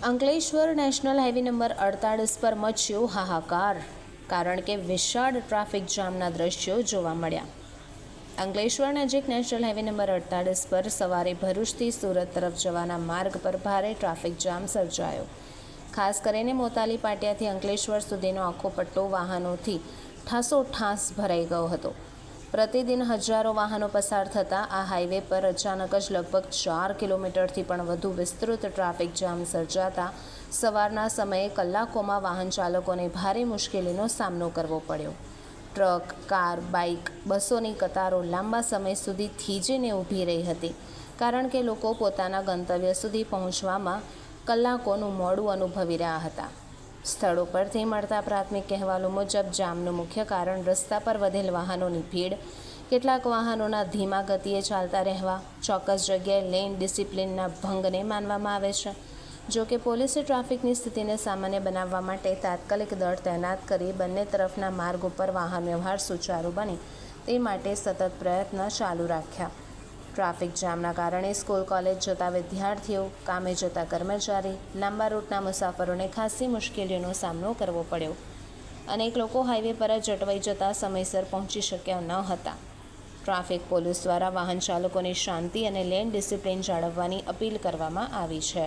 Ankleshwar national highway number 48 પર મચ્યો હાહાકાર, કારણ કે વિશાળ ટ્રાફિક જામના દ્રશ્યો જોવા મળ્યા. અંકલેશ્વર નજીક નેશનલ હાઈવે નંબર 48 પર સવારે ભરૂચથી સુરત તરફ જવાના માર્ગ પર ભારે ટ્રાફિક જામ સર્જાયો. ખાસ કરીને મોતાલી પાટિયાથી અંકલેશ્વર સુધીનો આખો પટ્ટો વાહનોથી ઠાસોઠાસ ભરાઈ ગયો હતો. પ્રતિદિન હજારો વાહનો પસાર થતા આ હાઈવે પર અચાનક જ લગભગ 4 કિલોમીટરથી પણ વધુ વિસ્તૃત ટ્રાફિક જામ સર્જાતા સવારના સમયે કલાકોમાં વાહન ચાલકોને ભારે મુશ્કેલીનો સામનો કરવો પડ્યો. ટ્રક, કાર, બાઇક, બસોની કતારો લાંબા સમય સુધી થીજીને ઊભી રહી હતી, કારણ કે લોકો પોતાના ગંતવ્ય સુધી પહોંચવામાં કલાકોનું મોડું અનુભવી રહ્યા હતા. સ્થળો પરથી મળતા પ્રાથમિક અહેવાલો મુજબ જામનું મુખ્ય કારણ રસ્તા પર વધેલ વાહનોની ભીડ, કેટલાક વાહનોના ધીમા ગતિએ ચાલતા રહેવા, ચોક્કસ જગ્યાએ લેન ડિસિપ્લિનના ભંગને માનવામાં આવે છે. જો કે પોલીસે ટ્રાફિકની સ્થિતિને સામાન્ય બનાવવા માટે તાત્કાલિક દળ તૈનાત કરી બંને તરફના માર્ગ ઉપર વાહન વ્યવહાર સુચારુ બને તે માટે સતત પ્રયત્ન ચાલુ રાખ્યા. ટ્રાફિક જામના કારણે સ્કૂલ કોલેજ જતા વિદ્યાર્થીઓ, કામે જતા કર્મચારી, લાંબા રૂટના મુસાફરોને ખાસી મુશ્કેલીઓનો સામનો કરવો પડ્યો. અનેક લોકો હાઈવે પર જ અટવાઈ જતા સમયસર પહોંચી શક્યા ન હતા. ટ્રાફિક પોલીસ દ્વારા વાહન ચાલકોની શાંતિ અને લેન ડિસિપ્લિન જાળવવાની અપીલ કરવામાં આવી છે.